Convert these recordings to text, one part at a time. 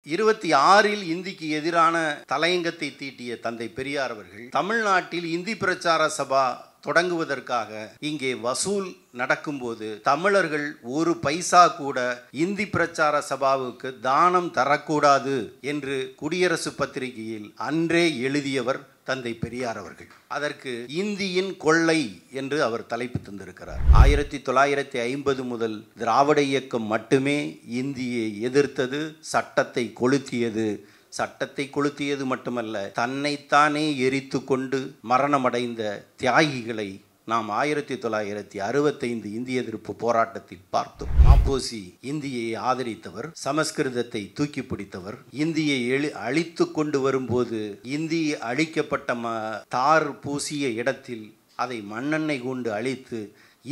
26 இந்திக்கு எதிரான தலையங்கத்தை தீட்டிய தந்தை பெரியார் அவர்கள் தமிழ்நாட்டில் இந்தி பிரச்சார சபா தொடங்குவதற்காக இங்கே வசூல் நடக்கும்போது தமிழர்கள் ஒரு பைசா கூட இந்தி பிரச்சார சபாவுக்கு தானம் தரக்கூடாது என்று குடியரசு பத்திரிகையில் அன்றே எழுதியவர் தந்தை பெரியார் அவர்கள். அதற்கு இந்தியின் கொள்ளை என்று அவர் தலைப்பு தந்திருக்கிறார். 1950 முதல் திராவிட இயக்கம் மட்டுமே இந்தியை எதிர்த்தது, சட்டத்தை கொளுத்தியது. சட்டத்தை கொளுத்தியது மட்டுமல்ல, தன்னைத்தானே எரித்து கொண்டு மரணமடைந்த தியாகிகளை நாம் 1965 இந்திய எதிர்ப்பு போராட்டத்தில் பார்த்தோம். மாப்போசி இந்தியை ஆதரித்தவர், சமஸ்கிருதத்தை தூக்கி பிடித்தவர். இந்தியை அழித்து கொண்டு வரும்போது இந்தி அழிக்கப்பட்ட தார் பூசிய இடத்தில் அதை மண்ணெண்ணெய் கொண்டு அழித்து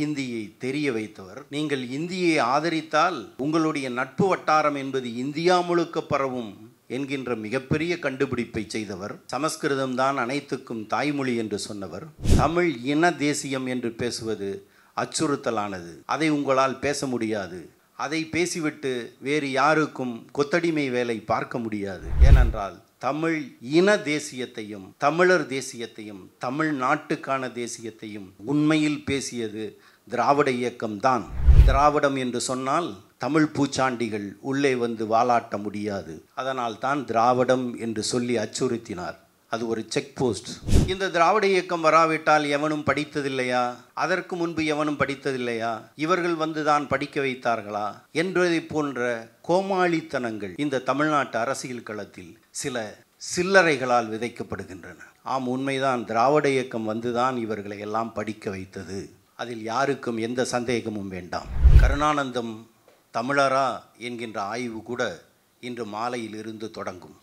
இந்தியை தெரிய வைத்தவர். நீங்கள் இந்தியை ஆதரித்தால் உங்களுடைய நட்பு வட்டாரம் என்பது இந்தியா முழுக்க பரவும் என்கின்ற மிகப்பெரிய கண்டுபிடிப்பை செய்தவர். சமஸ்கிருதம் தான் அனைத்துக்கும் தாய்மொழி என்று சொன்னவர். தமிழ் இன தேசியம் என்று பேசுவது அச்சுறுத்தலானது, அதை உங்களால் பேச முடியாது. அதை பேசிவிட்டு வேறு யாருக்கும் கொத்தடிமை வேலை பார்க்க முடியாது. ஏனென்றால் தமிழ் இன தேசியத்தையும் தமிழர் தேசியத்தையும் தமிழ்நாட்டுக்கான தேசியத்தையும் உண்மையில் பேசியது திராவிட இயக்கம்தான். திராவிடம் என்று சொன்னால் தமிழ் பூச்சாண்டிகள் உள்ளே வந்து வாலாட்ட முடியாது. அதனால் தான் திராவிடம் என்று சொல்லி அச்சுறுத்தினார். அது ஒரு செக் போஸ்ட். இந்த திராவிட இயக்கம் வராவிட்டால் எவனும் படித்ததில்லையா? அதற்கு முன்பு எவனும் படித்ததில்லையா? இவர்கள் வந்துதான் படிக்க வைத்தார்களா என்பதை போன்ற கோமாளித்தனங்கள் இந்த தமிழ்நாட்டு அரசியல் களத்தில் சில சில்லறைகளால் விதைக்கப்படுகின்றன. ஆம், உண்மைதான். திராவிட இயக்கம் வந்துதான் இவர்களை எல்லாம் படிக்க வைத்தது. அதில் யாருக்கும் எந்த சந்தேகமும் வேண்டாம். கருணானந்தம் தமிழரா என்கின்ற ஆய்வு கூட இன்று மாலையில் இருந்து தொடங்கும்.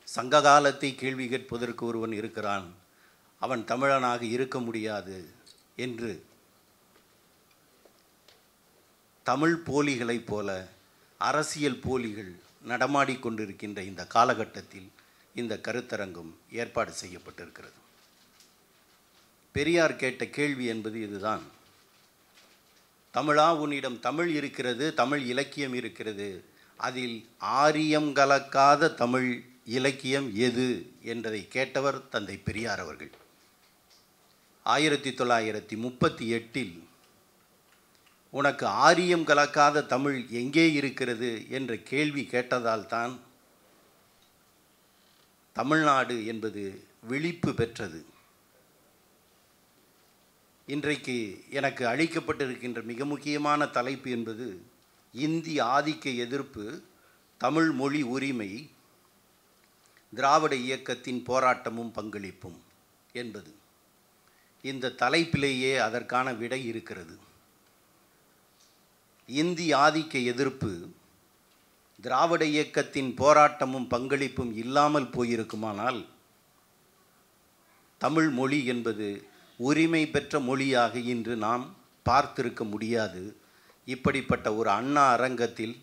சங்க காலத்தை கேள்வி கேட்பதற்கு ஒருவன் இருக்கிறான், அவன் தமிழனாக இருக்க முடியாது என்று தமிழ் போலிகளைப் போல அரசியல் போலிகள் நடமாடிக்கொண்டிருக்கின்ற இந்த காலகட்டத்தில் இந்த கருத்தரங்கம் ஏற்பாடு செய்யப்பட்டிருக்கிறது. பெரியார் கேட்ட கேள்வி என்பது இதுதான்: தமிழா, உன்னிடம் தமிழ் இருக்கிறது, தமிழ் இலக்கியம் இருக்கிறது, அதில் ஆரியம் கலக்காத தமிழ் இலக்கியம் எது என்பதை கேட்டவர் தந்தை பெரியார் அவர்கள். 1938 உனக்கு ஆரியம் கலக்காத தமிழ் எங்கே இருக்கிறது என்ற கேள்வி கேட்டதால் தான் தமிழ்நாடு என்பது விழிப்பு பெற்றது. இன்றைக்கு எனக்கு அளிக்கப்பட்டிருக்கின்ற மிக முக்கியமான தலைப்பு என்பது இந்தி ஆதிக்க எதிர்ப்பு, தமிழ் மொழி உரிமை, திராவிட இயக்கத்தின் போராட்டமும் பங்களிப்பும் என்பது. இந்த தலைப்பிலேயே அதற்கான விடை இருக்கிறது. இந்தி ஆதிக்க எதிர்ப்பு, திராவிட இயக்கத்தின் போராட்டமும் பங்களிப்பும் இல்லாமல் போயிருக்குமானால் தமிழ் மொழி என்பது உரிமை பெற்ற மொழியாக இன்று நாம் பார்த்திருக்க முடியாது. இப்படிப்பட்ட ஒரு அண்ணா அரங்கத்தில்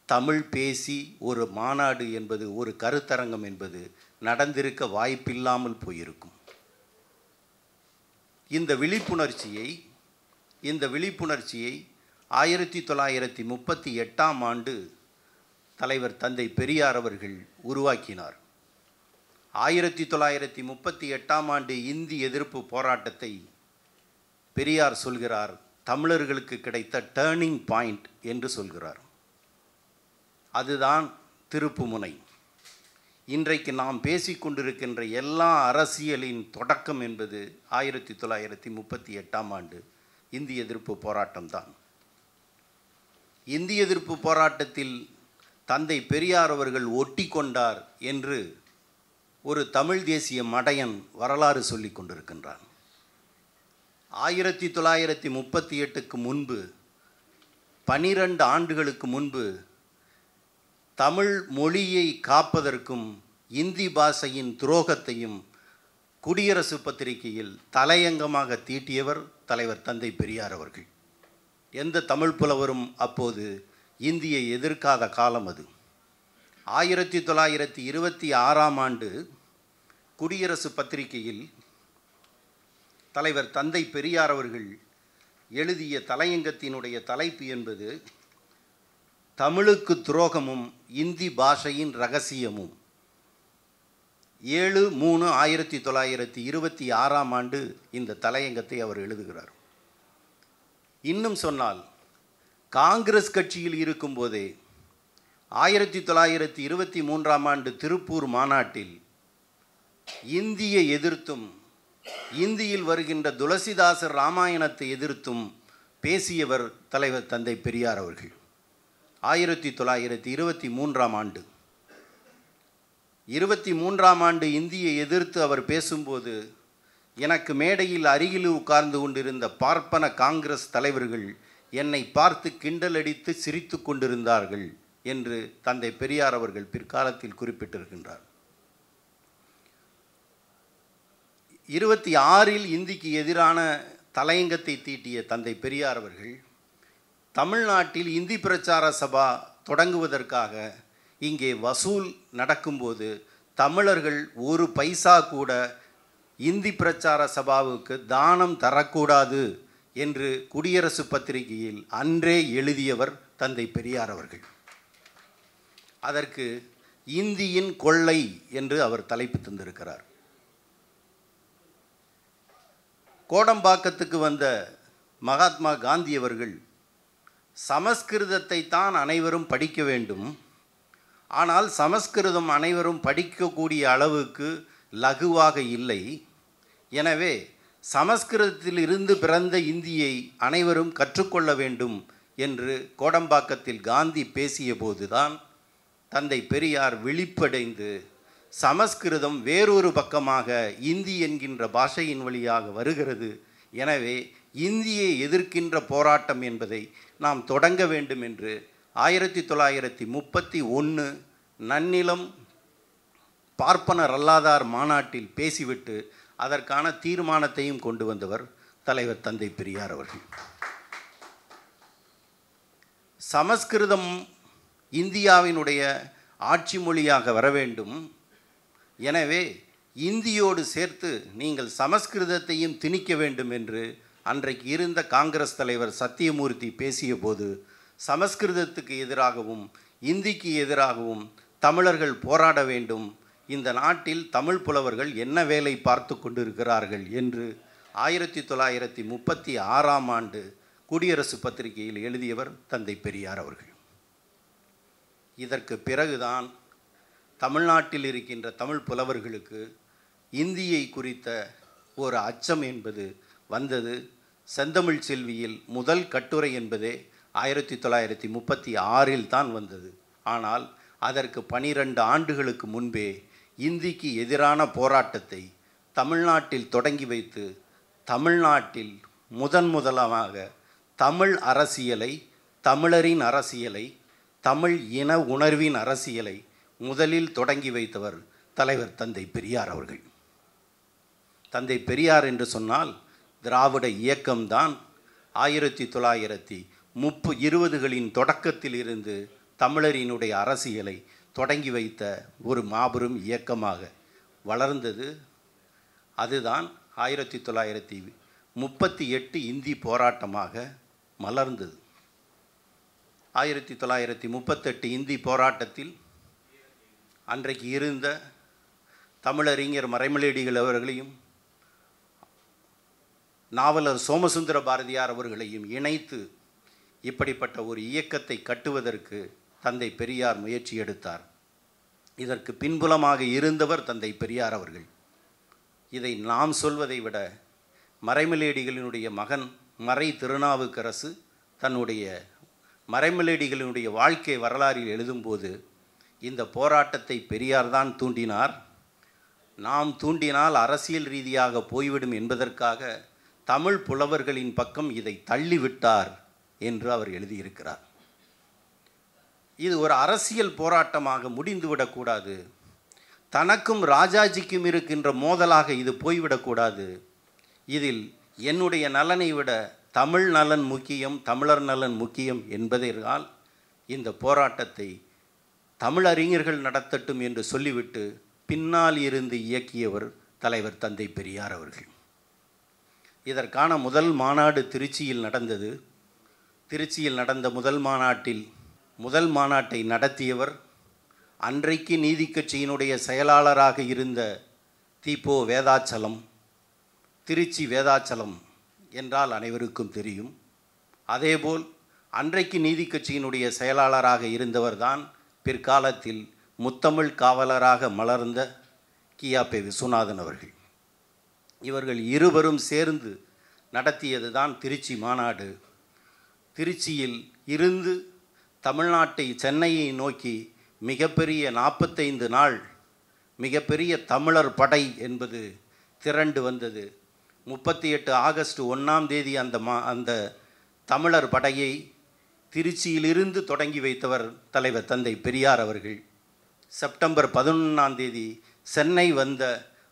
தமிழ் பேசி ஒரு மாநாடு என்பது, ஒரு கருத்தரங்கம் என்பது நடந்திருக்க வாய்ப்பில்லாமல் போயிருக்கும். இந்த விழிப்புணர்ச்சியை 1938 தலைவர் தந்தை பெரியார் அவர்கள் உருவாக்கினார். 1938 இந்தி எதிர்ப்பு போராட்டத்தை பெரியார் சொல்கிறார், தமிழர்களுக்கு கிடைத்த டேர்னிங் பாயிண்ட் என்று சொல்கிறார். அதுதான் திருப்புமுனை. இன்றைக்கு நாம் பேசிக்கொண்டிருக்கின்ற எல்லா அரசியலின் தொடக்கம் என்பது 1938 இந்தி எதிர்ப்பு போராட்டம்தான். இந்தி எதிர்ப்பு போராட்டத்தில் தந்தை பெரியார் அவர்கள் ஒட்டி கொண்டார் என்று ஒரு தமிழ் தேசிய மடையன் வரலாறு சொல்லி கொண்டிருக்கின்றான். 1938 முன்பு, 12 ஆண்டுகளுக்கு முன்பு, தமிழ் மொழியை காப்பதற்கும் இந்தி பாஷையின் துரோகத்தையும் குடியரசு பத்திரிகையில் தலையங்கமாக தீட்டியவர் தலைவர் தந்தை பெரியார் அவர்கள். எந்த தமிழ் புலவரும் அப்போது இந்தியை எதிர்க்காத காலம் அது. 1926 குடியரசு பத்திரிகையில் தலைவர் தந்தை பெரியார் அவர்கள் எழுதிய தலையங்கத்தினுடைய தலைப்பு என்பது தமிழுக்கு துரோகமும் இந்தி பாஷையின் ரகசியமும். 7/3/1926 இந்த தலையங்கத்தை அவர் எழுதுகிறார். இன்னும் சொன்னால், காங்கிரஸ் கட்சியில் இருக்கும்போதே 1923 திருப்பூர் மாநாட்டில் இந்தியை எதிர்த்தும் இந்தியில் வருகின்ற துளசிதாசர் ராமாயணத்தை எதிர்த்தும் பேசியவர் தலைவர் தந்தை பெரியார் அவர்கள். 1923 23 இந்தியை எதிர்த்து அவர் பேசும்போது, எனக்கு மேடையில் அருகில் உட்கார்ந்து கொண்டிருந்த பார்ப்பன காங்கிரஸ் தலைவர்கள் என்னை பார்த்து கிண்டலடித்து சிரித்து கொண்டிருந்தார்கள் என்று தந்தை பெரியார் அவர்கள் பிற்காலத்தில் குறிப்பிட்டிருக்கின்றார். 26 இந்திக்கு எதிரான தலையங்கத்தை தீட்டிய தந்தை பெரியார் அவர்கள் தமிழ்நாட்டில் இந்தி பிரச்சார சபா தொடங்குவதற்காக இங்கே வசூல் நடக்கும்போது தமிழர்கள் ஒரு பைசா கூட இந்தி பிரச்சார சபாவுக்கு தானம் தரக்கூடாது என்று குடியரசு பத்திரிகையில் அன்றே எழுதியவர் தந்தை பெரியார் அவர்கள். அதற்கு இந்தியின் கொள்ளை என்று அவர் தலைப்பு தந்திருக்கிறார். கோடம்பாக்கத்துக்கு வந்த மகாத்மா காந்தி அவர்கள் சமஸ்கிருதத்தை தான் அனைவரும் படிக்க வேண்டும், ஆனால் சமஸ்கிருதம் அனைவரும் படிக்கக்கூடிய அளவுக்கு லகுவாக இல்லை, எனவே சமஸ்கிருதத்தில் இருந்து பிறந்த இந்தியை அனைவரும் கற்றுக்கொள்ள வேண்டும் என்று கோடம்பாக்கத்தில் காந்தி பேசிய போதுதான் தந்தை பெரியார் விழிப்படைந்து சமஸ்கிருதம் வேறொரு பக்கமாக இந்தி என்கின்ற பாஷையின் வழியாக வருகிறது, எனவே இந்தியை எதிர்க்கின்ற போராட்டம் என்பதை நாம் தொடங்க வேண்டும் என்று 1931 நன்னிலம் பார்ப்பனர் அல்லாதார் மாநாட்டில் பேசிவிட்டு அதற்கான தீர்மானத்தையும் கொண்டு வந்தவர் தலைவர் தந்தை பெரியார் அவர்கள். சமஸ்கிருதம் இந்தியாவினுடைய ஆட்சி மொழியாக வர வேண்டும், எனவே இந்தியோடு சேர்த்து நீங்கள் சமஸ்கிருதத்தையும் திணிக்க வேண்டும் என்று அன்றைக்கு இருந்த காங்கிரஸ் தலைவர் சத்தியமூர்த்தி பேசிய போது சமஸ்கிருதத்துக்கு எதிராகவும் இந்திக்கு எதிராகவும் தமிழர்கள் போராட வேண்டும், இந்த நாட்டில் தமிழ் புலவர்கள் என்ன வேலை பார்த்து கொண்டிருக்கிறார்கள் என்று 1936 குடியரசு பத்திரிகையில் எழுதியவர் தந்தை பெரியார் அவர்கள். இதற்கு பிறகுதான் தமிழ்நாட்டில் இருக்கின்ற தமிழ் புலவர்களுக்கு இந்தியை குறித்த ஒரு அச்சம் என்பது வந்தது. செந்தமிழ் செல்வியில் முதல் கட்டுரை என்பதே 1936 தான் வந்தது. ஆனால் அதற்கு 12 ஆண்டுகளுக்கு முன்பே இந்திக்கு எதிரான போராட்டத்தை தமிழ்நாட்டில் தொடங்கி வைத்து தமிழ்நாட்டில் முதலாக தமிழ் அரசியலை, தமிழரின் அரசியலை, தமிழ் இன உணர்வின் அரசியலை முதலில் தொடங்கி வைத்தவர் தலைவர் தந்தை பெரியார் அவர்கள். தந்தை பெரியார் என்று சொன்னால் திராவிட இயக்கம்தான் 1920களின் தொடக்கத்தில் இருந்து தமிழரினுடைய அரசியலை தொடங்கி வைத்த ஒரு மாபெரும் இயக்கமாக வளர்ந்தது. அதுதான் 1938 இந்தி போராட்டமாக மலர்ந்தது. 1938 இந்தி போராட்டத்தில் அன்றைக்கு இருந்த தமிழறிஞர் மறைமலையடிகள் அவர்களையும் நாவலர் சோமசுந்தர பாரதியார் அவர்களையும் இணைத்து இப்படிப்பட்ட ஒரு இயக்கத்தை கட்டுவதற்கு தந்தை பெரியார் முயற்சி எடுத்தார். இதற்கு பின்புலமாக இருந்தவர் தந்தை பெரியார் அவர்கள். இதை நாம் சொல்வதை விட மறைமலையடிகளினுடைய மகன் மறை திருநாவுக்கரசு தன்னுடைய மறைமலையடிகளினுடைய வாழ்க்கை வரலாறில் எழுதும்போது இந்த போராட்டத்தை பெரியார் தான் தூண்டினார், நாம் தூண்டினால் அரசியல் ரீதியாக போய்விடும் என்பதற்காக தமிழ் புலவர்களின் பக்கம் இதை தள்ளிவிட்டார் என்று அவர் எழுதியிருக்கிறார். இது ஒரு அரசியல் போராட்டமாக முடிந்துவிடக்கூடாது, தனக்கும் ராஜாஜிக்கும் இருக்கின்ற மோதலாக இது போய்விடக்கூடாது, இதில் என்னுடைய நலனை விட தமிழ் நலன் முக்கியம், தமிழர் நலன் முக்கியம் என்பதால் இந்த போராட்டத்தை தமிழறிஞர்கள் நடத்தட்டும் என்று சொல்லிவிட்டு பின்னால் இருந்து இயக்கியவர் தலைவர் தந்தை பெரியார் அவர்கள். இதற்கான முதல் மாநாடு திருச்சியில் நடந்தது. திருச்சியில் நடந்த முதல் மாநாட்டில் முதல் மாநாட்டை நடத்தியவர் அன்றைக்கு நீதி கட்சியினுடைய செயலாளராக இருந்த தீபோ வேதாச்சலம். திருச்சி வேதாச்சலம் என்றால் அனைவருக்கும் தெரியும். அதேபோல் அன்றைக்கு நீதி கட்சியினுடைய செயலாளராக இருந்தவர்தான் பிற்காலத்தில் முத்தமிழ் காவலராக மலர்ந்த கியாபே விஸ்வநாதன் அவர்கள். இவர்கள் இருவரும் சேர்ந்து நடத்தியது தான் திருச்சி மாநாடு. திருச்சியில் இருந்து தமிழ்நாட்டை சென்னையை நோக்கி மிகப்பெரிய 45 நாள் மிகப்பெரிய தமிழர் படை என்பது திரண்டு வந்தது. 38 ஆகஸ்ட் 1ஆம் தேதி அந்த தமிழர் படையை திருச்சியிலிருந்து தொடங்கி வைத்தவர் தலைவர் தந்தை பெரியார் அவர்கள். செப்டம்பர் 11ஆம் தேதி சென்னை வந்த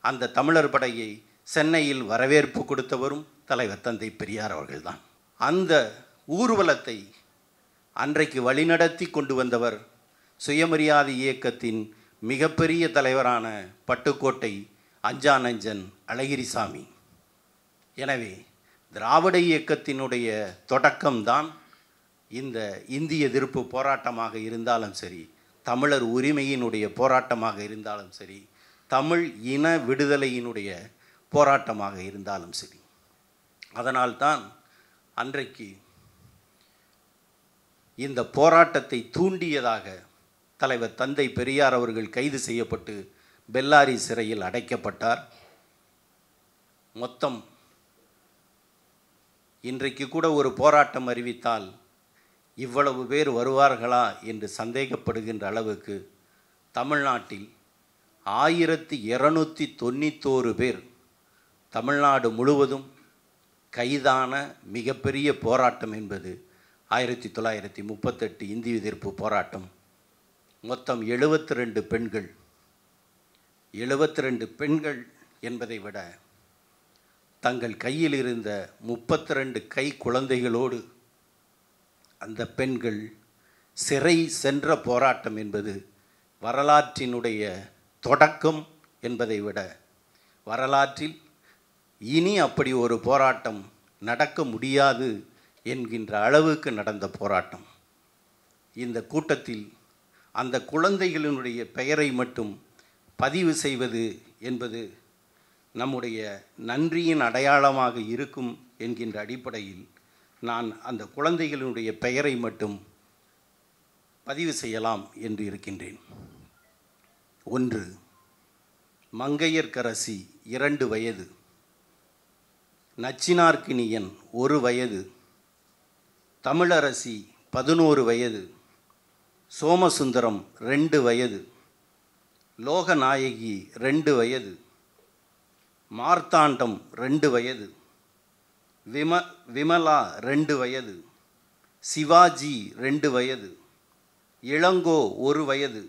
அந்த தமிழர் படையை சென்னையில் வரவேற்பு கொடுத்தவரும் தலைவர் தந்தை பெரியார் அவர்கள்தான். அந்த ஊர்வலத்தை அன்றைக்கு வழிநடத்தி கொண்டு வந்தவர் சுயமரியாதை இயக்கத்தின் மிகப்பெரிய தலைவரான பட்டுக்கோட்டை அஞ்சானஞ்சன் அழகிரிசாமி. எனவே திராவிட இயக்கத்தினுடைய தொடக்கம்தான் இந்த இந்திய எதிர்ப்பு போராட்டமாக இருந்தாலும் சரி, தமிழர் உரிமையினுடைய போராட்டமாக இருந்தாலும் சரி, தமிழ் இன விடுதலையினுடைய போராட்டமாக இருந்தாலும் சரி. அதனால்தான் அன்றைக்கு இந்த போராட்டத்தை தூண்டியதாக தலைவர் தந்தை பெரியார் அவர்கள் கைது செய்யப்பட்டு பெல்லாரி சிறையில் அடைக்கப்பட்டார். மொத்தம் இன்றைக்கு கூட ஒரு போராட்டம் அறிவித்தால் இவ்வளவு பேர் வருவார்களா என்று சந்தேகப்படுகின்ற அளவுக்கு தமிழ்நாட்டில் 1291 பேர் தமிழ்நாடு முழுவதும் கைதான மிகப்பெரிய போராட்டம் என்பது 1938 இந்திய எதிர்ப்பு போராட்டம். மொத்தம் 72 பெண்கள். 72 பெண்கள் என்பதை விட தங்கள் கையில் இருந்த 32 கை குழந்தைகளோடு அந்த பெண்கள் சிறை சென்ற போராட்டம் என்பது வரலாற்றினுடைய தொடக்கம் என்பதை விட வரலாற்றில் இனி அப்படி ஒரு போராட்டம் நடக்க முடியாது என்கின்ற அளவுக்கு நடந்த போராட்டம். இந்த கூட்டத்தில் அந்த குழந்தைகளினுடைய பெயரை மட்டும் பதிவு செய்வது என்பது நம்முடைய நன்றியின் அடையாளமாக இருக்கும் என்கின்ற அடிப்படையில் நான் அந்த குழந்தைகளினுடைய பெயரை மட்டும் பதிவு செய்யலாம் என்று இருக்கின்றேன். 1 மங்கையர்க்கரசி 2 வயது, நச்சினார்க்கினியன் 1 வயது, தமிழரசி 11 வயது, சோமசுந்தரம் 2 வயது, லோகநாயகி 2 வயது, மார்த்தாண்டம் 2 வயது, விமலா 2 வயது, சிவாஜி 2 வயது, இளங்கோ 1 வயது,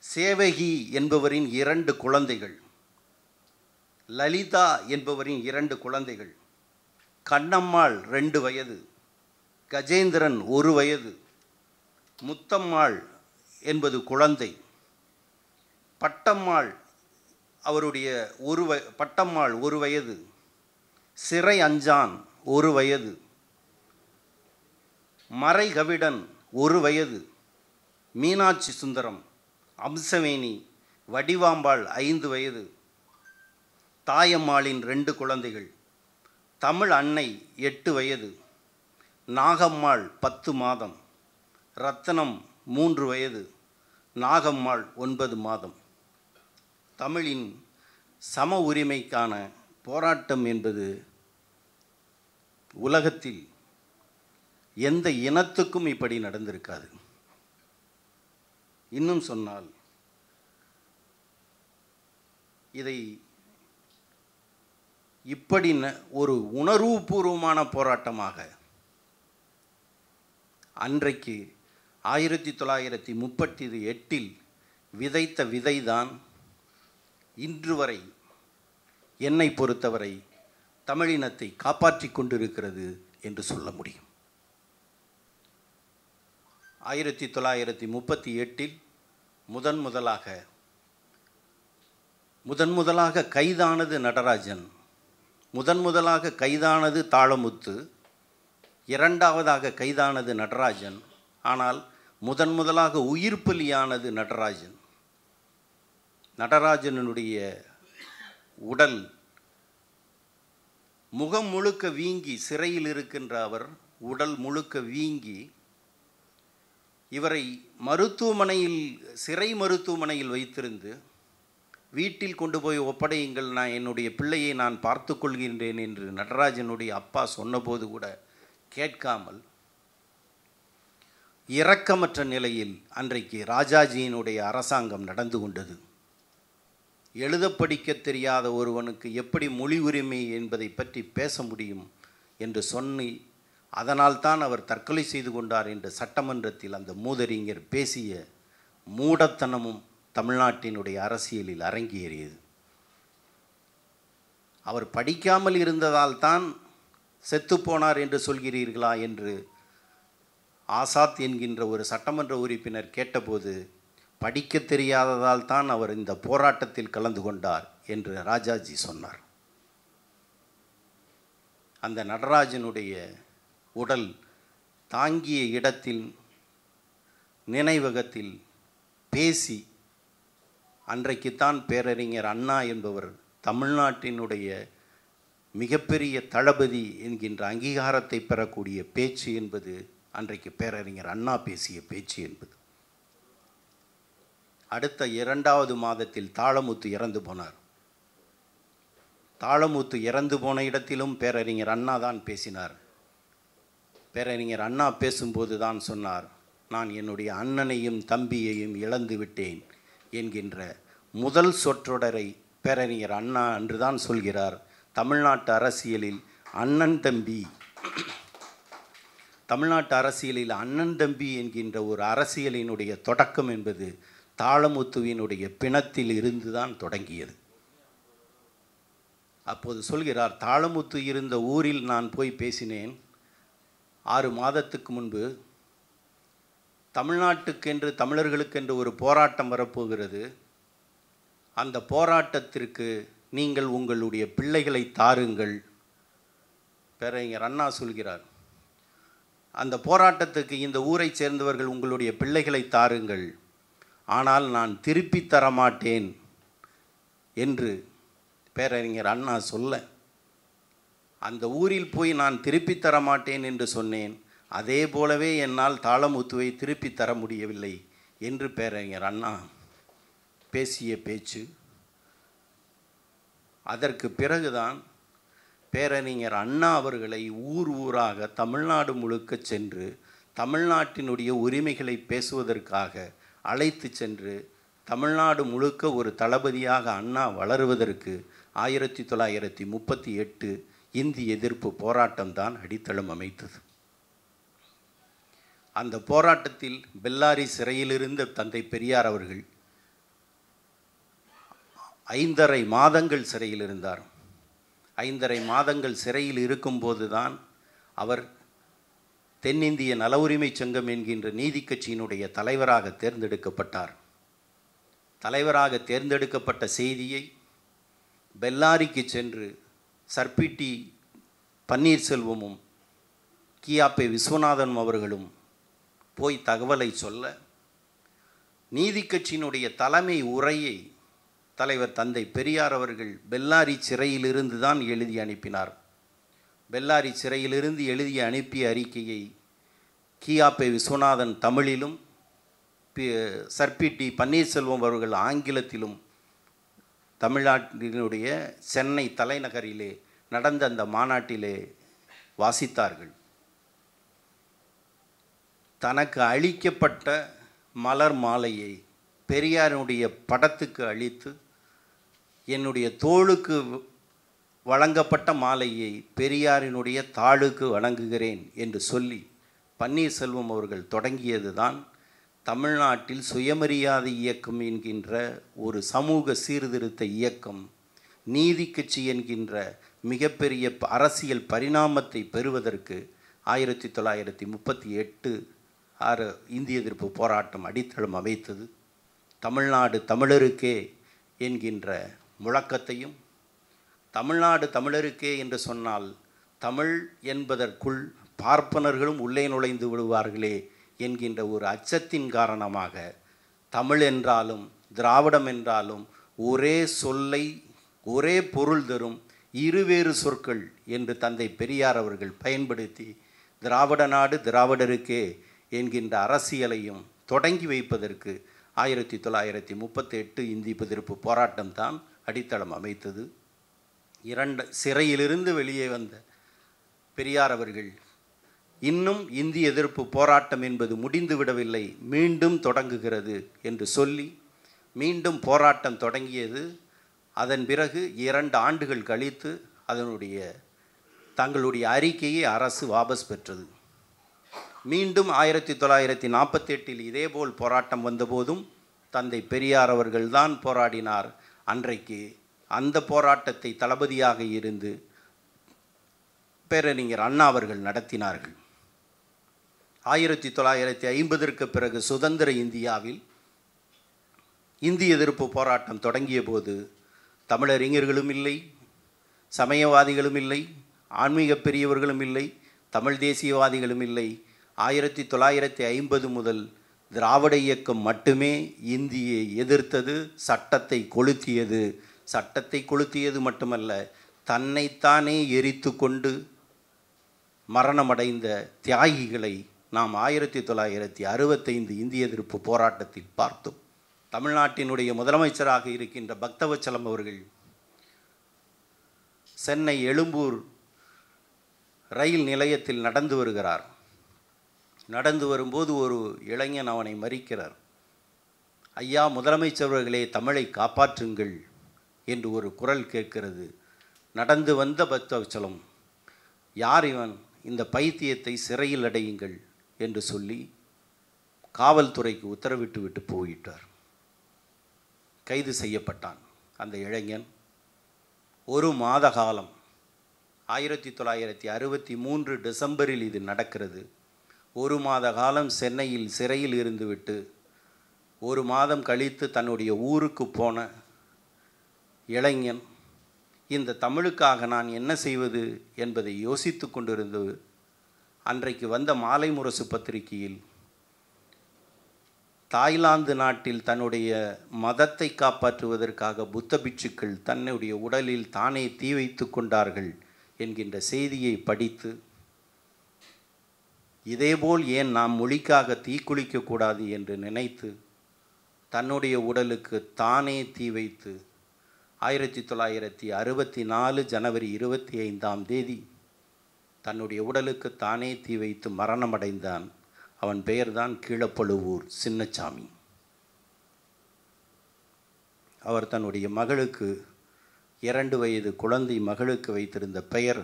சேவகி என்பவரின் 2 குழந்தைகள், லலிதா என்பவரின் 2 குழந்தைகள், கண்ணம்மாள் 2 வயது, கஜேந்திரன் 1 வயது, முத்தம்மாள் என்பது குழந்தை, பட்டம்மாள் அவருடைய பட்டம்மாள் 1 வயது, சிறை அஞ்சான் 1 வயது, மறைகவிடன் 1 வயது, மீனாட்சி சுந்தரம், அம்சவேணி, வடிவாம்பாள் 5 வயது, தாயம்மாளின் 2 குழந்தைகள், தமிழ் அன்னை 8 வயது, நாகம்மாள் 10 மாதம், ரத்தனம் 3 வயது, நாகம்மாள் 9 மாதம். தமிழின் சம உரிமைக்கான போராட்டம் என்பது உலகத்தில் எந்த இனத்துக்கும் இப்படி நடந்திருக்காது. இன்னும் சொன்னால் இதை இப்படி ஒரு உணர்வுபூர்வமான போராட்டமாக அன்றைக்கு 1938 விதைத்த விதைதான் இன்று வரை என்னை பொறுத்தவரை தமிழினத்தை காப்பாற்றி கொண்டிருக்கிறது என்று சொல்ல முடியும். 1938 முதன்முதலாக கைதானது நடராஜன், முதன்முதலாக கைதானது தாளமுத்து, இரண்டாவதாக கைதானது நடராஜன். ஆனால் முதலாக உயிர் பலியானது நடராஜன். நடராஜனுடைய உடல் முகம் முழுக்க வீங்கி, சிறையில் இருக்கின்ற அவர் உடல் முழுக்க வீங்கி, இவரை சிறை மருத்துவமனையில் வைத்திருந்து வீட்டில் கொண்டு போய் ஒப்படையுங்கள், நான் என்னுடைய பிள்ளையை நான் பார்த்து கொள்கின்றேன் என்று நடராஜனுடைய அப்பா சொன்னபோது கூட கேட்காமல் இரக்கமற்ற நிலையில் அன்றைக்கு ராஜாஜியினுடைய அரசாங்கம் நடந்து கொண்டது. எழுத படிக்க தெரியாத ஒருவனுக்கு எப்படி மொழி உரிமை என்பதை பற்றி பேச முடியும் என்று சொன்னி, அதனால்தான் அவர் தற்கொலை செய்து கொண்டார் என்று சட்டமன்றத்தில் அந்த மூதறிஞர் பேசிய மூடத்தனமும் தமிழ்நாட்டினுடைய அரசியலில் அரங்கேறியது. அவர் படிக்காமல் இருந்ததால் தான் செத்துப்போனார் என்று சொல்கிறீர்களா என்று ஆசாத் என்கின்ற ஒரு சட்டமன்ற உறுப்பினர் கேட்டபோது, படிக்க தெரியாததால் தான் அவர் இந்த போராட்டத்தில் கலந்து கொண்டார் என்று ராஜாஜி சொன்னார். அந்த நடராஜனுடைய உடல் தாங்கிய இடத்தில் நினைவகத்தில் பேசி, அன்றைக்குத்தான் பேரறிஞர் அண்ணா என்பவர் தமிழ்நாட்டினுடைய மிகப்பெரிய தளபதி என்கின்ற அங்கீகாரத்தை பெறக்கூடிய பேச்சு என்பது அன்றைக்கு பேரறிஞர் அண்ணா பேசிய பேச்சு என்பது. அடுத்த 2வது மாதத்தில் தாளமுத்து இறந்து போனார். தாளமுத்து இறந்து போன இடத்திலும் பேரறிஞர் அண்ணா தான் பேசினார். பேரறிஞர் அண்ணா பேசும்போது தான் சொன்னார், நான் என்னுடைய அண்ணனையும் தம்பியையும் இழந்து விட்டேன் என்கின்ற முதல் சொற்றொடரை பேரறிஞர் அண்ணா அன்றுதான் சொல்கிறார். தமிழ்நாட்டு அரசியலில் அண்ணன் தம்பி என்கின்ற ஒரு அரசியலினுடைய தொடக்கம் என்பது தாளமுத்துவினுடைய பிணத்தில் இருந்துதான் தொடங்கியது. அப்போது சொல்கிறார், தாளமுத்து இருந்த ஊரில் நான் போய் பேசினேன். 6 மாதத்துக்கு முன்பு தமிழ்நாட்டுக்கென்று, தமிழர்களுக்கென்று ஒரு போராட்டம் வரப்போகிறது. அந்த போராட்டத்திற்கு நீங்கள் உங்களுடைய பிள்ளைகளை தாருங்கள். பேரறிஞர் அண்ணா சொல்கிறார், அந்த போராட்டத்துக்கு இந்த ஊரை சேர்ந்தவர்கள் உங்களுடைய பிள்ளைகளை தாருங்கள், ஆனால் நான் திருப்பி தரமாட்டேன் என்று பேரறிஞர் அண்ணா சொல்ல, அந்த ஊரில் போய் நான் திருப்பி தரமாட்டேன் என்று சொன்னேன். அதே போலவே என்னால் தாளமுத்துவை திருப்பி தர முடியவில்லை என்று பேரறிஞர் அண்ணா பேசிய பேச்சு. அதற்கு பிறகுதான் பேரறிஞர் அண்ணா அவர்களை ஊராக தமிழ்நாடு முழுக்க சென்று தமிழ்நாட்டினுடைய உரிமைகளை பேசுவதற்காக அழைத்து சென்று தமிழ்நாடு முழுக்க ஒரு தளபதியாக அண்ணா வளருவதற்கு 1938 இந்தி எதிர்ப்பு போராட்டம்தான் அடித்தளம் அமைத்தது. அந்த போராட்டத்தில் பெல்லாரி சிறையிலிருந்த தந்தை பெரியார் அவர்கள் 5½ மாதங்கள் சிறையில் இருந்தார். 5½ மாதங்கள் சிறையில் இருக்கும்போது தான் அவர் தென்னிந்திய நல உரிமை சங்கம் என்கின்ற நீதி கட்சியினுடைய தலைவராக தேர்ந்தெடுக்கப்பட்டார். தலைவராக தேர்ந்தெடுக்கப்பட்ட செய்தியை பெல்லாரிக்கு சென்று சர்பிட்டி பன்னீர்செல்வமும் கியாப்பே விஸ்வநாதன் அவர்களும் போய் தகவலை சொல்ல, நீதி கட்சியினுடைய தலைமை உரையை தலைவர் தந்தை பெரியார் அவர்கள் பெல்லாரி சிறையிலிருந்து தான் எழுதி அனுப்பினார். பெல்லாரி சிறையிலிருந்து எழுதி அனுப்பிய அறிக்கையை கியாப்பே விஸ்வநாதன் தமிழிலும் சர்பிட்டி பன்னீர்செல்வம் அவர்கள் ஆங்கிலத்திலும் தமிழ்நாட்டினுடைய சென்னை தலைநகரிலே நடந்த அந்த மாநாட்டிலே வாசித்தார்கள். தனக்கு அளிக்கப்பட்ட மலர் மாலையை பெரியாருடைய படத்துக்கு அளித்து, என்னுடைய தோளுக்கு வழங்கப்பட்ட மாலையை பெரியாரினுடைய தாளுக்கு வழங்குகிறேன் என்று சொல்லி பன்னீர்செல்வம் அவர்கள் தொடங்கியது தான் தமிழ்நாட்டில் சுயமரியாதை இயக்கம் என்கின்ற ஒரு சமூக சீர்திருத்த இயக்கம் நீதி கட்சி என்கின்ற மிகப்பெரிய அரசியல் பரிணாமத்தை பெறுவதற்கு 1938 இந்திய எதிர்ப்பு போராட்டம் அடித்தளம் அமைத்தது. தமிழ்நாடு தமிழருக்கே என்கின்ற முழக்கத்தையும், தமிழ்நாடு தமிழருக்கே என்று சொன்னால் தமிழ் என்பதற்குள் பார்ப்பனர்களும் உள்ளே நுழைந்து விடுவார்களே என்கின்ற ஒரு அச்சத்தின் காரணமாக தமிழ் என்றாலும் திராவிடம் என்றாலும் ஒரே சொல்லை ஒரே பொருள் தரும் இருவேறு சொற்கள் என்று தந்தை பெரியார் அவர்கள் பயன்படுத்தி திராவிட நாடு திராவிடருக்கே என்கின்ற அரசியலையும் தொடங்கி வைப்பதற்கு 1938 இந்தி எதிர்ப்பு போராட்டம்தான் அடித்தளம் அமைத்தது. சிறையிலிருந்து வெளியே வந்த பெரியார் அவர்கள் இன்னும் இந்தி எதிர்ப்பு போராட்டம் என்பது முடிந்து விடவில்லை, மீண்டும் தொடங்குகிறது என்று சொல்லி மீண்டும் போராட்டம் தொடங்கியது. அதன் பிறகு 2 ஆண்டுகள் கழித்து தங்களுடைய அறிக்கையை அரசு வாபஸ் பெற்றது. மீண்டும் 1948 இதேபோல் போராட்டம் வந்தபோதும் தந்தை பெரியார் அவர்கள்தான் போராடினார். அன்றைக்கு அந்த போராட்டத்தை தளபதியாக இருந்து பேரறிஞர் அண்ணா அவர்கள் நடத்தினார்கள். 1950 பிறகு சுதந்திர இந்தியாவில் இந்தி எதிர்ப்பு போராட்டம் தொடங்கிய போது தமிழறிஞர்களும் இல்லை, சமயவாதிகளும் இல்லை, ஆன்மீக பெரியவர்களும் இல்லை, தமிழ் தேசியவாதிகளும் இல்லை. 1950 முதல் திராவிட இயக்கம் மட்டுமே இந்தியை எதிர்த்தது, சட்டத்தை கொளுத்தியது. சட்டத்தை கொளுத்தியது மட்டுமல்ல, தன்னைத்தானே எரித்து கொண்டு மரணமடைந்த தியாகிகளை நாம் 1965 இந்திய எதிர்ப்பு போராட்டத்தில் பார்த்தோம். தமிழ்நாட்டினுடைய முதலமைச்சராக இருக்கின்ற பக்தவச்சலம் அவர்கள் சென்னை எழும்பூர் ரயில் நிலையத்தில் நடந்து வருகிறார். நடந்து வரும்போது ஒரு இளைஞன் அவனை மறிக்கிறார். ஐயா முதலமைச்சர்களே, தமிழை காப்பாற்றுங்கள் என்று ஒரு குரல் கேட்கிறது. நடந்து வந்த பக்தவச்சலம், யார் இவன், இந்த பைத்தியத்தை சிறையில் அடையுங்கள் என்று சொல்லி காவல்துறைக்கு உத்தரவிட்டு விட்டு போயிட்டார். கைது செய்யப்பட்டான் அந்த இளைஞன். 1 மாத காலம் 1963 டிசம்பரில் இது நடக்கிறது. 1 மாத காலம் சென்னையில் சிறையில் இருந்துவிட்டு 1 மாதம் கழித்து தன்னுடைய ஊருக்கு போன இளைஞன் இந்த தமிழுக்காக நான் என்ன செய்வது என்பதை யோசித்து கொண்டிருந்தது. அன்றைக்கு வந்த மாலை முரசு பத்திரிகையில் தாய்லாந்து நாட்டில் தன்னுடைய மதத்தை காப்பாற்றுவதற்காக புத்த பிட்சுக்கள் தன்னுடைய உடலில் தானே தீ வைத்து கொண்டார்கள் என்கின்ற செய்தியை படித்து, இதேபோல் ஏன் நாம் மொழிக்காக தீக்குளிக்கக்கூடாது என்று நினைத்து தன்னுடைய உடலுக்கு தானே தீ வைத்து 1964 ஜனவரி 25 தன்னுடைய உடலுக்கு தானே தீ வைத்து மரணமடைந்தான். அவன் பெயர்தான் கீழப்பழுவூர் சின்னசாமி. அவர் தன்னுடைய மகளுக்கு 2 வயது குழந்தை மகளுக்கு வைத்திருந்த பெயர்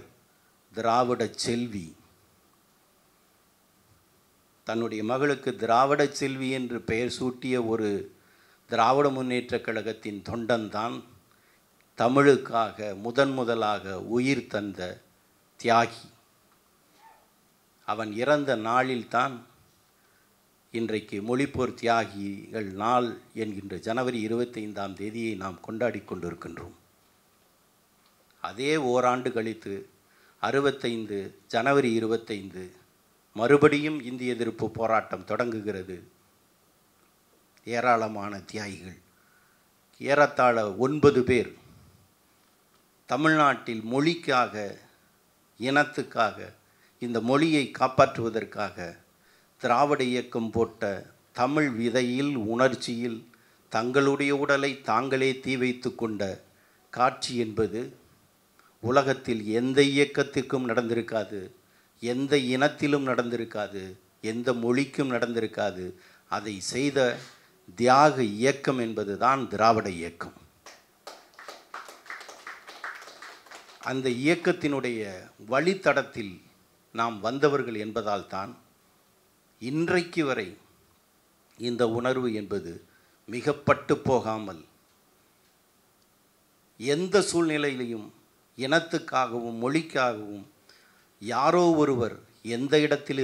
திராவிட செல்வி. தன்னுடைய மகளுக்கு திராவிட செல்வி என்று பெயர் சூட்டிய ஒரு திராவிட முன்னேற்றக் கழகத்தின் தொண்டன்தான் தமிழுக்காக முதலாக உயிர் தந்த தியாகி. அவன் இறந்த நாளில்தான் இன்றைக்கு மொழிப்போர் தியாகிகள் நாள் என்கின்ற ஜனவரி 25 நாம் கொண்டாடி கொண்டிருக்கின்றோம். அதே ஓராண்டு கழித்து 65 ஜனவரி 25 மறுபடியும் இந்திய எதிர்ப்பு போராட்டம் தொடங்குகிறது. ஏராளமான தியாகிகள், ஏறத்தாழ 9 பேர் தமிழ்நாட்டில் மொழிக்காக, இனத்துக்காக, இந்த மொழியை காப்பாற்றுவதற்காக திராவிட இயக்கம் போட்ட தமிழ் விதையில், உணர்ச்சியில் தங்களுடைய உடலை தாங்களே தீ வைத்து கொண்ட காட்சி என்பது உலகத்தில் எந்த இயக்கத்திற்கும் நடந்திருக்காது, எந்த இனத்திலும் நடந்திருக்காது, எந்த மொழிக்கும் நடந்திருக்காது. அதை செய்த தியாக இயக்கம் என்பது தான் திராவிட இயக்கம். அந்த இயக்கத்தினுடைய வழித்தடத்தில் நாம் வந்தவர்கள் என்பதால் தான் இன்றைக்கு வரை இந்த உணர்வு என்பது மிக பட்டு போகாமல் எந்த சூழ்நிலையிலையும் இனத்துக்காகவும் மொழிக்காகவும் யாரோ ஒருவர் எந்த இடத்தில்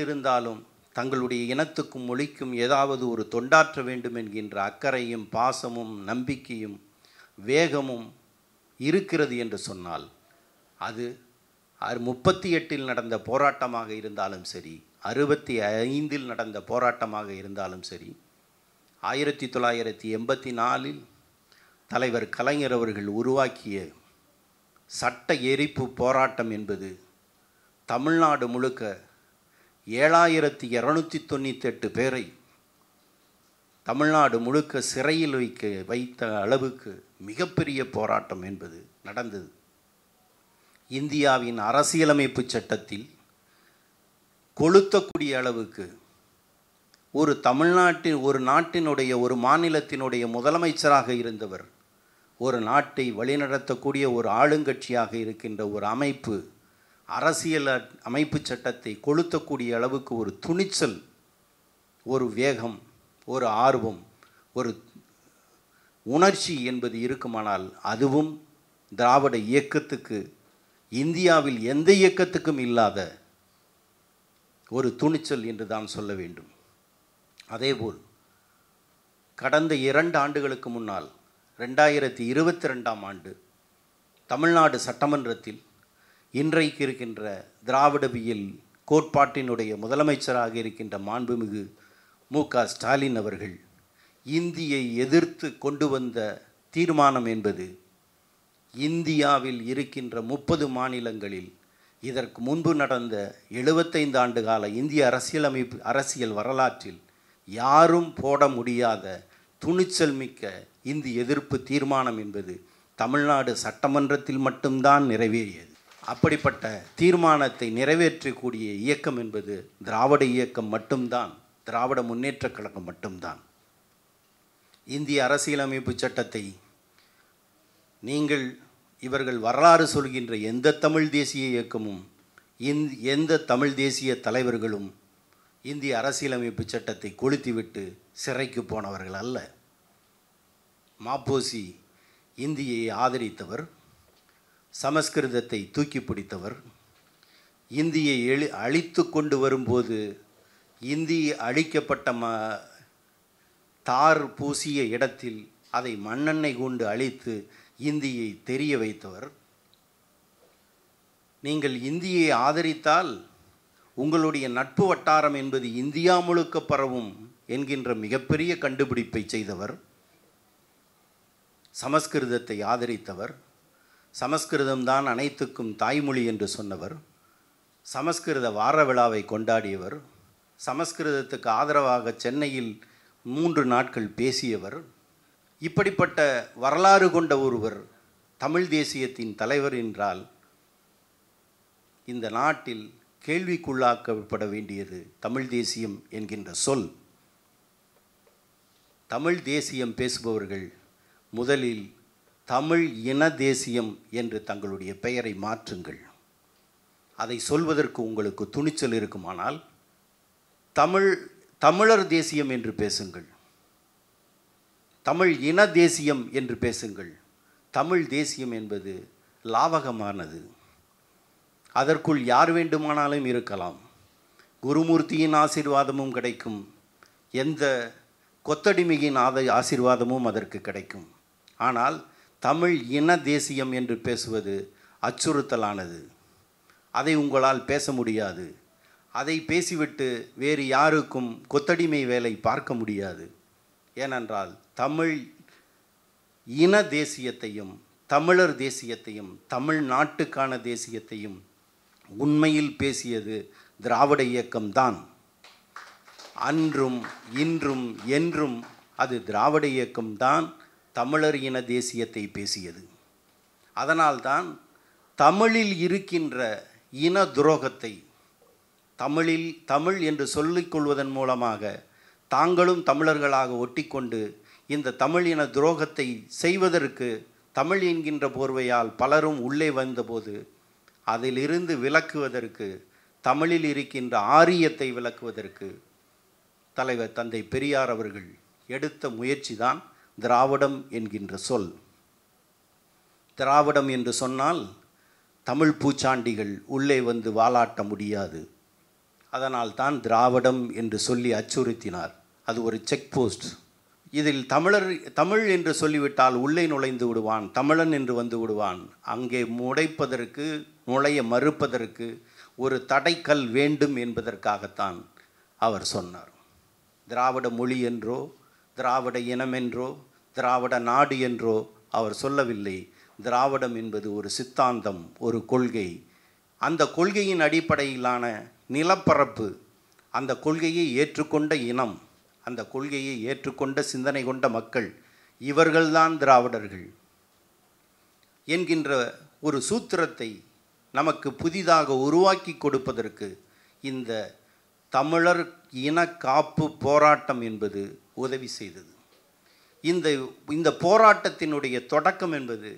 இருந்தாலும் தங்களுடைய இனத்துக்கும் மொழிக்கும் ஏதாவது ஒரு தொண்டாற்ற வேண்டும் என்கின்ற அக்கறையும் பாசமும் நம்பிக்கையும் வேகமும் இருக்கிறது என்று சொன்னால் அது 38 நடந்த போராட்டமாக இருந்தாலும் சரி, 65 நடந்த போராட்டமாக இருந்தாலும் சரி, 1984 தலைவர் கலைஞர் அவர்கள் உருவாக்கிய சட்ட எரிப்பு போராட்டம் என்பது தமிழ்நாடு முழுக்க 7298 பேரை தமிழ்நாடு முழுக்க சிறையில் வைத்த அளவுக்கு மிகப்பெரிய போராட்டம் என்பது நடந்தது. இந்தியாவின் அரசியலமைப்பு சட்டத்தில் கொளுத்தக்கூடிய அளவுக்கு ஒரு நாட்டினுடைய ஒரு மாநிலத்தினுடைய முதலமைச்சராக இருந்தவர், ஒரு நாட்டை வழிநடத்தக்கூடிய ஒரு ஆளுங்கட்சியாக இருக்கின்ற ஒரு அமைப்பு அரசியல் அமைப்பு சட்டத்தை கொளுத்தக்கூடிய அளவுக்கு ஒரு துணிச்சல், ஒரு வேகம், ஒரு ஆர்வம், ஒரு உணர்ச்சி என்பது இருக்குமானால் அதுவும் திராவிட இயக்கத்துக்கு, இந்தியாவில் எந்த இயக்கத்துக்கும் இல்லாத ஒரு துணிச்சல் என்று தான் சொல்ல வேண்டும். அதேபோல் கடந்த 2 ஆண்டுகளுக்கு முன்னால் 2022ஆம் ஆண்டு தமிழ்நாடு சட்டமன்றத்தில் இன்றைக்கு இருக்கின்ற திராவிடவியல் கோட்பாட்டினுடைய முதலமைச்சராக இருக்கின்ற மாண்புமிகு மு.க. ஸ்டாலின் அவர்கள் இந்தியை எதிர்த்து கொண்டு வந்த தீர்மானம் என்பது இந்தியாவில் இருக்கின்ற 30 மாநிலங்களில் இதற்கு முன்பு நடந்த 75 ஆண்டு கால இந்திய அரசியல் வரலாற்றில் யாரும் போட முடியாத துணிச்சல் மிக்க இந்தி எதிர்ப்பு தீர்மானம் என்பது தமிழ்நாடு சட்டமன்றத்தில் மட்டும்தான் நிறைவேறியது. அப்படிப்பட்ட தீர்மானத்தை நிறைவேற்றக்கூடிய இயக்கம் என்பது திராவிட இயக்கம் மட்டும்தான், திராவிட முன்னேற்றக் கழகம் மட்டும்தான். இந்திய அரசியலமைப்பு சட்டத்தை இவர்கள் வரலாறு சொல்கின்ற எந்த தமிழ் தேசிய இயக்கமும் எந்த தமிழ் தேசிய தலைவர்களும் இந்திய அரசியலமைப்பு சட்டத்தை கொளுத்திவிட்டு சிறைக்கு போனவர்கள் அல்ல. மாப்போசி இந்தியை ஆதரித்தவர், சமஸ்கிருதத்தை தூக்கி பிடித்தவர், இந்தியை அழித்து கொண்டு வரும்போது இந்தி அழிக்கப்பட்ட தார் பூசிய இடத்தில் அதை மண்ணெண்ணெய் கொண்டு அழித்து இந்தியை தெரிய வைத்தவர். நீங்கள் இந்தியை ஆதரித்தால் உங்களுடைய நட்பு வட்டாரம் என்பது இந்தியா முழுக்க பரவும் என்கின்ற மிகப்பெரிய கண்டுபிடிப்பை செய்தவர். சமஸ்கிருதத்தை ஆதரித்தவர், சமஸ்கிருதம்தான் அனைத்துக்கும் தாய்மொழி என்று சொன்னவர், சமஸ்கிருத வார விழாவை கொண்டாடியவர், சமஸ்கிருதத்துக்கு ஆதரவாக சென்னையில் 3 நாட்கள் பேசியவர். இப்படிப்பட்ட வரலாறு கொண்ட ஒருவர் தமிழ் தேசியத்தின் தலைவர் என்றால் இந்த நாட்டில் கேள்விக்குள்ளாக்கப்பட வேண்டியது தமிழ் தேசியம் என்கின்ற சொல். தமிழ் தேசியம் பேசுபவர்கள் முதலில் தமிழ் இன தேசியம் என்று தங்களுடைய பெயரை மாற்றுங்கள். அதை சொல்வதற்கு உங்களுக்கு துணிச்சல் இருக்குமானால் தமிழர் தேசியம் என்று பேசுங்கள், தமிழ் இன தேசியம் என்று பேசுங்கள். தமிழ் தேசியம் என்பது லாவகமானது, அதற்குள் யார் வேண்டுமானாலும் இருக்கலாம். குருமூர்த்தியின் ஆசீர்வாதமும் கிடைக்கும், எந்த கொத்தடிமையின் ஆசீர்வாதமும் அதற்கு கிடைக்கும். ஆனால் தமிழ் இன தேசியம் என்று பேசுவது அச்சுறுத்தலானது. அதை உங்களால் பேச முடியாது. அதை பேசிவிட்டு வேறு யாருக்கும் கொத்தடிமை வேலை பார்க்க முடியாது. ஏனென்றால் தமிழ் இன தேசியத்தையும் தமிழர் தேசியத்தையும் தமிழ் நாட்டுக்கான தேசியத்தையும் உண்மையில் பேசியது திராவிட இயக்கம்தான். அன்றும் இன்றும் என்றும் அது திராவிட இயக்கம்தான் தமிழர் இன தேசியத்தை பேசியது. அதனால்தான் தமிழில் இருக்கின்ற இன துரோகத்தை தமிழ் என்று சொல்லிக்கொள்வதன் மூலமாக தாங்களும் தமிழர்களாக ஒட்டிக்கொண்டு இந்த தமிழ் இன துரோகத்தை செய்வதற்கு தமிழ் என்கின்ற போர்வையால் பலரும் உள்ளே வந்தபோது அதிலிருந்து விலக்குவதற்கு, தமிழில் இருக்கின்ற ஆரியத்தை விலக்குவதற்கு தலைவர் தந்தை பெரியார் அவர்கள் எடுத்த முயற்சி தான் திராவிடம் என்கின்ற சொல். திராவிடம் என்று சொன்னால் தமிழ் பூச்சாண்டிகள் உள்ளே வந்து வாலாட்ட முடியாது. அதனால் தான் திராவிடம் என்று சொல்லி அச்சுறுத்தினார். அது ஒரு செக் போஸ்ட். இதில் தமிழ் என்று சொல்லிவிட்டால் உள்ளே நுழைந்து விடுவான், தமிழன் என்று வந்து விடுவான். அங்கே முடைப்பதற்கு நுழைய மறுப்பதற்கு ஒரு தடைக்கல் வேண்டும் என்பதற்காகத்தான் அவர் சொன்னார். திராவிட மொழி என்றோ, திராவிட இனம் என்றோ, திராவிட நாடு என்றோ அவர் சொல்லவில்லை. திராவிடம் என்பது ஒரு சித்தாந்தம், ஒரு கொள்கை. அந்த கொள்கையின் அடிப்படையிலான நிலப்பரப்பு, அந்த கொள்கையை ஏற்றுக்கொண்ட இனம், அந்த கொள்கையை ஏற்றுக்கொண்ட சிந்தனை கொண்ட மக்கள், இவர்கள்தான் திராவிடர்கள் என்கின்ற ஒரு சூத்திரத்தை நமக்கு புதிதாக உருவாக்கி கொடுப்பதற்கு இந்த தமிழர் இன காப்பு போராட்டம் என்பது உதவி செய்தது. இந்த போராட்டத்தினுடைய தொடக்கம் என்பது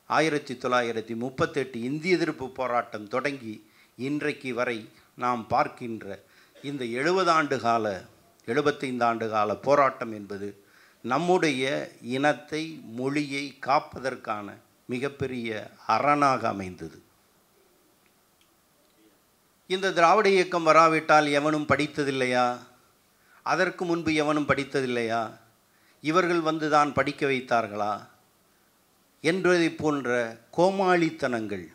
1938 இந்திய எதிர்ப்பு போராட்டம் தொடங்கி இன்றைக்கு வரை நாம் பார்க்கின்ற இந்த 75 ஆண்டு கால போராட்டம் என்பது நம்முடைய இனத்தை, மொழியை காப்பதற்கான மிகப்பெரிய அரணாக அமைந்தது. இந்த திராவிட இயக்கம் வராவிட்டால் எவனும் படித்ததில்லையா? அதற்கு முன்பு எவனும் படித்ததில்லையா? இவர்கள் வந்துதான் படிக்க வைத்தார்களா என்பதை போன்ற கோமாளித்தனங்கள்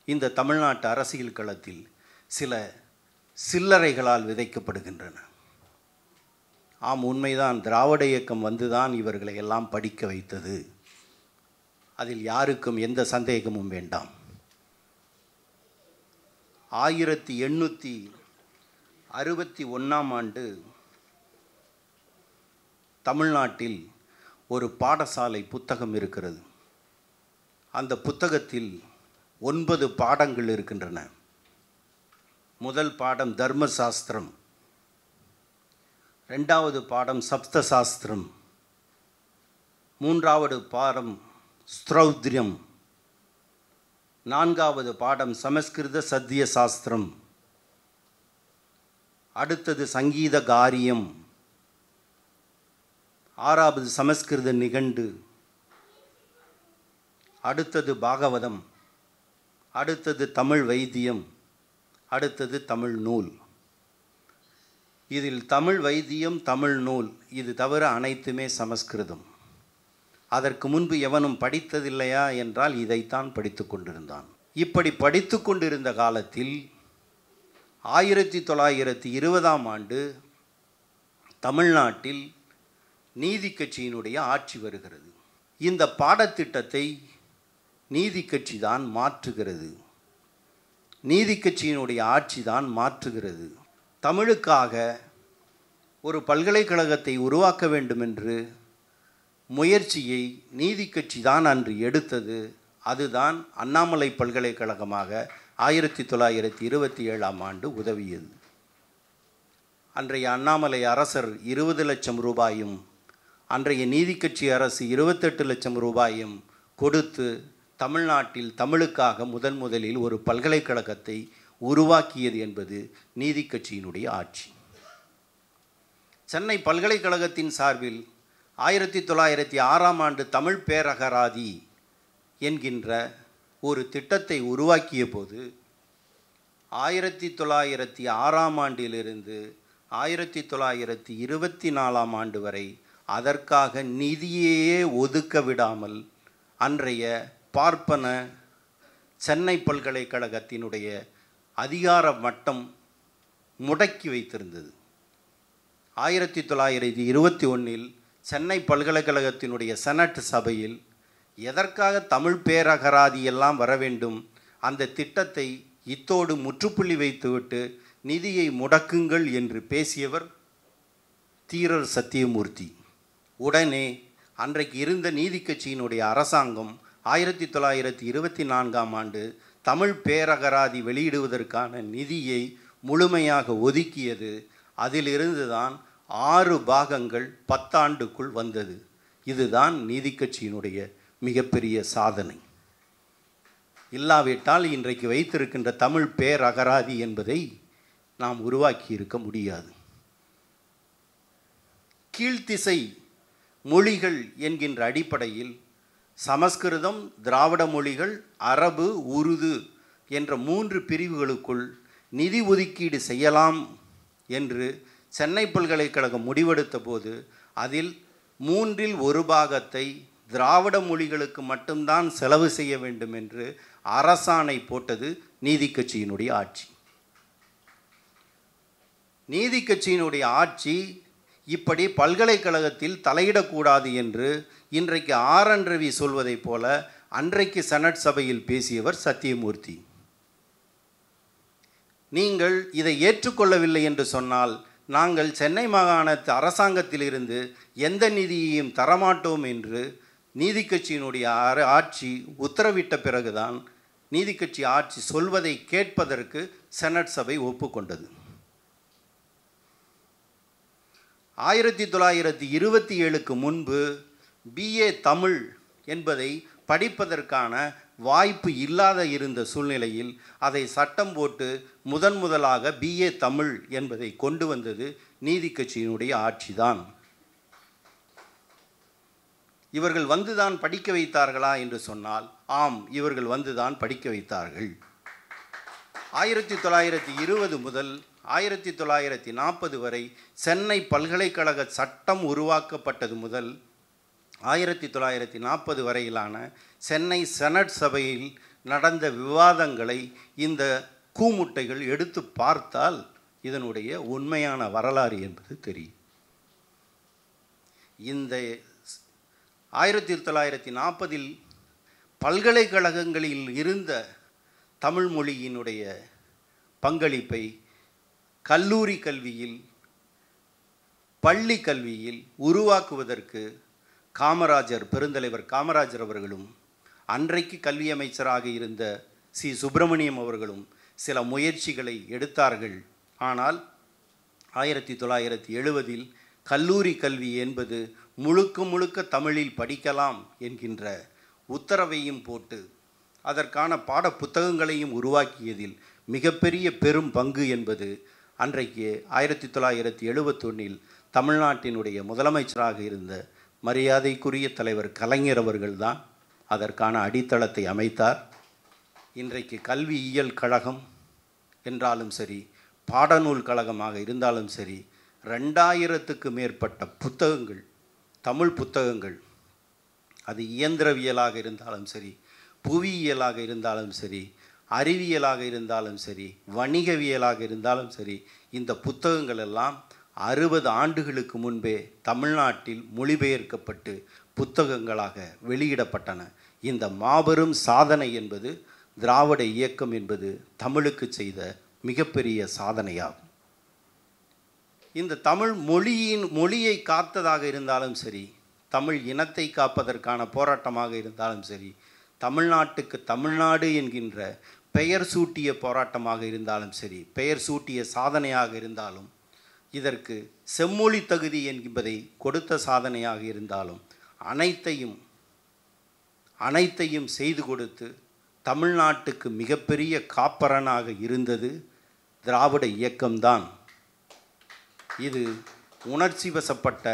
இந்த தமிழ்நாட்டு அரசியல் களத்தில் சில சில்லறைகளால் விதைக்கப்படுகின்றன. ஆம், உண்மைதான். திராவிட இயக்கம் வந்துதான் இவர்களை எல்லாம் படிக்க வைத்தது. அதில் யாருக்கும் எந்த சந்தேகமும் வேண்டாம். 1861 ஆண்டு தமிழ்நாட்டில் ஒரு பாடசாலை புத்தகம் இருக்கிறது. அந்த புத்தகத்தில் 9 பாடங்கள் இருக்கின்றன. முதல் பாடம் தர்ம சாஸ்திரம், ரெண்டாவது பாடம் சப்த சாஸ்திரம், மூன்றாவது பாடம் ஸ்திரௌத்ரியம், நான்காவது பாடம் சமஸ்கிருத சத்திய சாஸ்திரம், அடுத்தது சங்கீத காரியம், ஆறாவது சமஸ்கிருத நிகண்டு, அடுத்தது பாகவதம், அடுத்தது தமிழ் வைத்தியம், அடுத்தது தமிழ் நூல். இதில் தமிழ் வைத்தியம், தமிழ் நூல் இது தவிர அனைத்துமே சமஸ்கிருதம். அதற்கு முன்பு எவனும் படித்ததில்லையா என்றால் இதைத்தான் படித்து கொண்டிருந்தான். இப்படி படித்து கொண்டிருந்த காலத்தில் 1920 ஆண்டு தமிழ்நாட்டில் நீதி கட்சியினுடைய ஆட்சி வருகிறது. இந்த பாடத்திட்டத்தை நீதி கட்சி தான் மாற்றுகிறது. நீதி கட்சியினுடைய ஆட்சி தான் மாற்றுகிறது. தமிழுக்காக ஒரு பல்கலைக்கழகத்தை உருவாக்க வேண்டும் என்று முயற்சியை நீதி கட்சி தான் அன்று எடுத்தது. அதுதான் அண்ணாமலை பல்கலைக்கழகமாக 1927 ஆண்டு உதவியது. அன்றைய அண்ணாமலை அரசர் 20 லட்சம் ரூபாயும் அன்றைய நீதி கட்சி அரசு 28 லட்சம் ரூபாயும் கொடுத்து தமிழ்நாட்டில் தமிழுக்காக முதலில் ஒரு பல்கலைக்கழகத்தை உருவாக்கியது என்பது நீதி கட்சியினுடைய ஆட்சி. சென்னை பல்கலைக்கழகத்தின் சார்பில் 1906 ஆண்டு தமிழ் பேரகராதி என்கின்ற ஒரு திட்டத்தை உருவாக்கிய போது 1906 ஆண்டிலிருந்து 1924 ஆண்டு வரை அதற்காக நிதியையே ஒதுக்க விடாமல் அன்றைய பார்ப்பன சென்னை பல்கலைக்கழகத்தினுடைய அதிகார மட்டம் முடக்கி வைத்திருந்தது. 1921 சென்னை பல்கலைக்கழகத்தினுடைய செனட் சபையில் எதற்காக தமிழ் பேரகராதி எல்லாம் வர வேண்டும், அந்த திட்டத்தை இத்தோடு முற்றுப்புள்ளி வைத்துவிட்டு நிதியை முடக்குங்கள் என்று பேசியவர் தீரர் சத்தியமூர்த்தி. உடனே அன்றைக்கு இருந்த நீதி கட்சியினுடைய அரசாங்கம் 1924 ஆண்டு தமிழ் பேரகராதி வெளியிடுவதற்கான நிதியை முழுமையாக ஒதுக்கியது. அதிலிருந்து தான் 6 பாகங்கள் 10 ஆண்டுக்குள் வந்தது. இதுதான் நீதி கட்சியினுடைய மிகப்பெரிய சாதனை. இல்லாவிட்டால் இன்றைக்கு வைத்திருக்கின்ற தமிழ் பேரகராதி என்பதை நாம் உருவாக்கி இருக்க முடியாது. கீழ்த்திசை மொழிகள் என்கின்ற அடிப்படையில் சமஸ்கிருதம், திராவிட மொழிகள், அரபு, உருது என்ற 3 பிரிவுகளுக்குள் நிதி ஒதுக்கீடு செய்யலாம் என்று சென்னை பல்கலைக்கழகம் முடிவெடுத்த போது அதில் 1/3 பாகத்தை திராவிட மொழிகளுக்கு மட்டும்தான் செலவு செய்ய வேண்டும் என்று அரசாணை போட்டது நீதி கட்சியினுடைய ஆட்சி. நீதி கட்சியினுடைய ஆட்சி இப்படி பல்கலைக்கழகத்தில் தலையிடக்கூடாது என்று இன்றைக்கு ஆர்.என். ரவி சொல்வதைப் போல அன்றைக்கு செனட் சபையில் பேசியவர் சத்தியமூர்த்தி. நீங்கள் இதை ஏற்றுக்கொள்ளவில்லை என்று சொன்னால் நாங்கள் சென்னை மாகாணத்து அரசாங்கத்திலிருந்து எந்த நிதியையும் தரமாட்டோம் என்று நீதி கட்சியினுடைய ஆட்சி உத்தரவிட்ட பிறகுதான் நீதி கட்சி ஆட்சி சொல்வதை கேட்பதற்கு செனட் சபை ஒப்புக்கொண்டது. 1927க்கு முன்பு BA தமிழ் என்பதை படிப்பதற்கான வாய்ப்பு இல்லாத இருந்த சூழ்நிலையில் அதை சட்டம் போட்டு முதலாக BA தமிழ் என்பதை கொண்டு வந்தது நீதி கட்சியினுடைய ஆட்சிதான். இவர்கள் வந்துதான் படிக்க வைத்தார்களா என்று சொன்னால் ஆம், இவர்கள் வந்துதான் படிக்க வைத்தார்கள். 1920 முதல் 1940 வரை சென்னை பல்கலைக்கழக சட்டம் உருவாக்கப்பட்டது முதல் 1940 வரையிலான சென்னை செனட் சபையில் நடந்த விவாதங்களை இந்த கூமுட்டைகள் எடுத்து பார்த்தால் இதனுடைய உண்மையான வரலாறு என்பது தெரியும். இந்த 1940 பல்கலைக்கழகங்களில் இருந்த தமிழ் மொழியினுடைய பங்களிப்பை கல்லூரி கல்வியில், பள்ளி கல்வியில் உருவாக்குவதற்கு பெருந்தலைவர் காமராஜர் அவர்களும் அன்றைக்கு கல்வி அமைச்சராக இருந்த சி. சுப்பிரமணியம் அவர்களும் சில முயற்சிகளை எடுத்தார்கள். ஆனால் 1970 கல்லூரி கல்வி என்பது முழுக்க தமிழில் படிக்கலாம் என்கின்ற உத்தரவையும் போட்டு அதற்கான பாட புத்தகங்களையும் உருவாக்கியதில் மிகப்பெரிய பெரும் பங்கு என்பது அன்றைக்கு 1971 தமிழ்நாட்டினுடைய முதலமைச்சராக இருந்த மரியாதைக்குரிய தலைவர் கலைஞர் அவர்கள்தான் அதற்கான அடித்தளத்தை அமைத்தார். இன்றைக்கு கல்வியியல் கழகம் என்றாலும் சரி, பாடநூல் கழகமாக இருந்தாலும் சரி, 2000க்கு மேற்பட்ட புத்தகங்கள், தமிழ் புத்தகங்கள், அது இயந்திரவியலாக இருந்தாலும் சரி, புவியியலாக இருந்தாலும் சரி, அறிவியலாக இருந்தாலும் சரி, வணிகவியலாக இருந்தாலும் சரி, இந்த புத்தகங்கள் எல்லாம் 60 ஆண்டுகளுக்கு முன்பே தமிழ்நாட்டில் மொழிபெயர்க்கப்பட்டு புத்தகங்களாக வெளியிடப்பட்டன. இந்த மாபெரும் சாதனை என்பது திராவிட இயக்கம் என்பது தமிழுக்கு செய்த மிகப்பெரிய சாதனையாகும். இந்த தமிழ் மொழியை காத்ததாக இருந்தாலும் சரி, தமிழ் இனத்தை காப்பதற்கான போராட்டமாக இருந்தாலும் சரி, தமிழ்நாட்டுக்கு தமிழ்நாடு என்கின்ற பெயர் சூட்டிய போராட்டமாக இருந்தாலும் சரி, பெயர் சூட்டிய சாதனையாக இருந்தாலும், இதற்கு செம்மொழி தகுதி என்பதை கொடுத்த சாதனையாக இருந்தாலும் அனைத்தையும் செய்து கொடுத்து தமிழ்நாட்டுக்கு மிகப்பெரிய காப்பரனாக இருந்தது திராவிட இயக்கம்தான். இது உணர்ச்சி வசப்பட்ட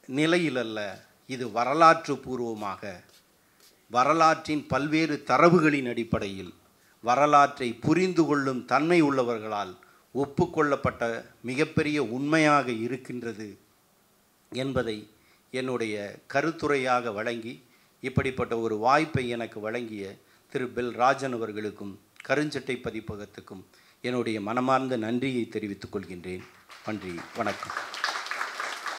நிலையில் அல்ல, இது வரலாற்று பூர்வமாக வரலாற்றின் பல்வேறு தரவுகளின் அடிப்படையில் வரலாற்றை புரிந்து கொள்ளும் தன்மை உள்ளவர்களால் ஒப்புக்கொள்ளப்பட்ட மிகப்பெரிய உண்மையாக இருக்கின்றது என்பதை என்னுடைய கருத்துரையாக வழங்கி இப்படிப்பட்ட ஒரு வாய்ப்பை எனக்கு வழங்கிய திரு பெல் ராஜன் அவர்களுக்கும் கருஞ்சட்டை பதிப்பகத்துக்கும் என்னுடைய மனமார்ந்த நன்றியை தெரிவித்துக் கொள்கின்றேன். நன்றி, வணக்கம்.